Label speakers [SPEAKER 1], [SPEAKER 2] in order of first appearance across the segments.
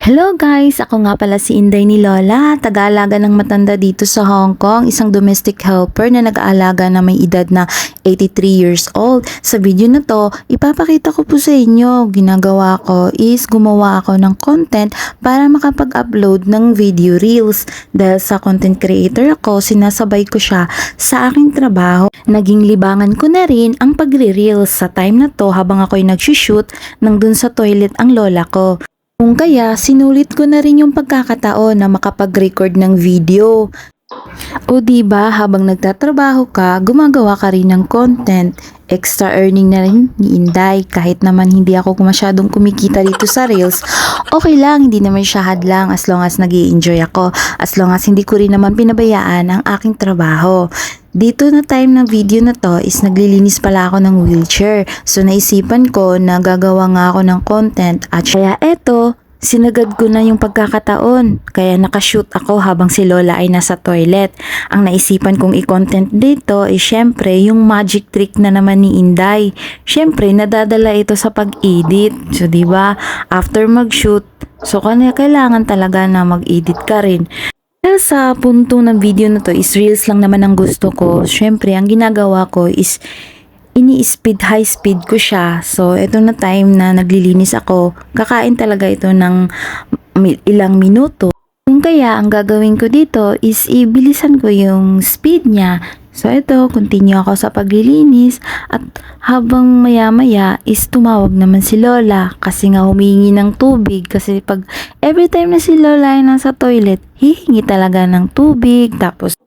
[SPEAKER 1] Hello guys! Ako nga pala si Inday ni Lola, taga-alaga ng matanda dito sa Hong Kong, isang domestic helper na nag-aalaga na may edad na 83 years old. Sa video na to, ipapakita ko po sa inyo, ginagawa ko is gumawa ako ng content para makapag-upload ng video reels. Dahil sa content creator ako, sinasabay ko siya sa aking trabaho. Naging libangan ko na rin ang pagre-reels sa time na to habang ako'y nagsushoot nang dun sa toilet ang lola ko. Kung kaya, sinulit ko na rin yung pagkakataon na makapag-record ng video. O diba, habang nagtatrabaho ka, gumagawa ka rin ng content. Extra earning na rin ni Inday. Kahit naman hindi ako masyadong kumikita dito sa Reels, okay lang, hindi naman siya hadlang as long as nag-i-enjoy ako. As long as hindi ko rin naman pinabayaan ang aking trabaho. Dito na time ng video na to is naglilinis pala ako ng wheelchair. So naisipan ko na gagawa nga ako ng content at kaya eto, sinagad ko na yung pagkakataon. Kaya nakashoot ako habang si Lola ay nasa toilet. Ang naisipan kong i-content dito is syempre yung magic trick na naman ni Inday. Syempre nadadala ito sa pag-edit. So diba, after mag-shoot, so kailangan talaga na mag-edit ka rin. Dahil sa punto ng video na to is reels lang naman ang gusto ko. Syempre, ang ginagawa ko is high speed ko siya. So, ito na time na naglilinis ako. Kakain talaga ito ng ilang minuto. Kung kaya, ang gagawin ko dito is ibilisan ko yung speed niya. So, ito, continue ako sa paglilinis at habang maya-maya is tumawag naman si Lola kasi nga humingi ng tubig kasi pag every time na si Lola ay nasa toilet, hihingi talaga ng tubig tapos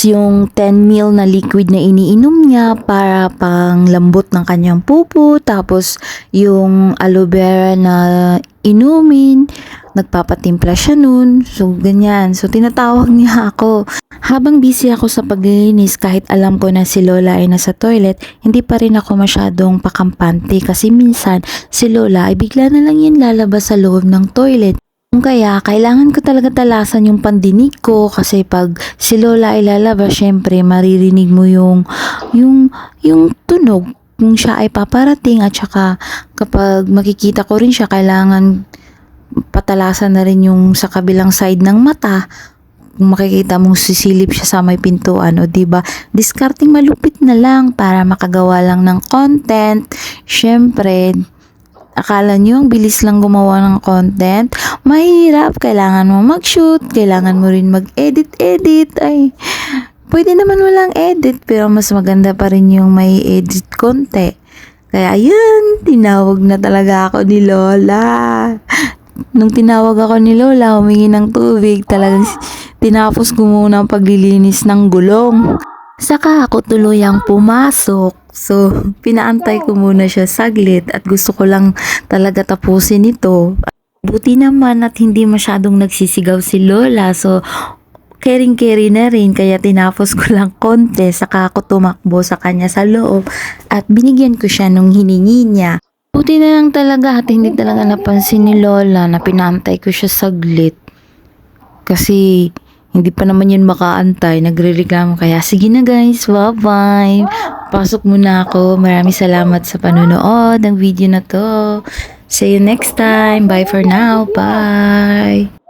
[SPEAKER 1] yung 10 ml na liquid na iniinom niya para pang lambot ng kanyang pupo. Tapos yung aloe vera na inumin, nagpapatimpla siya nun. So ganyan. So tinatawag niya ako. Habang busy ako sa paglilinis, kahit alam ko na si Lola ay nasa toilet, hindi pa rin ako masyadong pakampante kasi minsan si Lola ay bigla na lang yan lalabas sa loob ng toilet. Kaya kailangan ko talaga talasan yung pandinig ko kasi pag si Lola ay lalabas, syempre maririnig mo yung tunog kung siya ay paparating at saka kapag makikita ko rin siya, kailangan patalasan na rin yung sa kabilang side ng mata. Kung makikita mong sisilip siya sa may pintuan, o diba, discarding malupit na lang para makagawa lang ng content. Syempre, akala nyo ang bilis lang gumawa ng content? Mahirap, kailangan mo mag-shoot, kailangan mo rin mag-edit. Ay, pwede naman walang edit, pero mas maganda pa rin yung may edit konti. Kaya ayun, tinawag na talaga ako ni Lola. Nung tinawag ako ni Lola, humingi ng tubig, talagang tinapos ko muna ang paglilinis ng gulong. Saka ako tuluyang pumasok. So, pinaantay ko muna siya saglit at gusto ko lang talaga tapusin ito. Buti naman at hindi masyadong nagsisigaw si Lola. So, caring-carry na rin kaya tinapos ko lang konti. Saka ako tumakbo sa kanya sa loob at binigyan ko siya nung hiningi niya. Buti na lang talaga at hindi talaga napansin ni Lola na pinaantay ko siya saglit. Kasi hindi pa naman yun makaantay, nagrereklamo. Kaya sige na guys, bye-bye. Pasok muna ako. Maraming salamat sa panonood ng video na to. See you next time. Bye for now. Bye.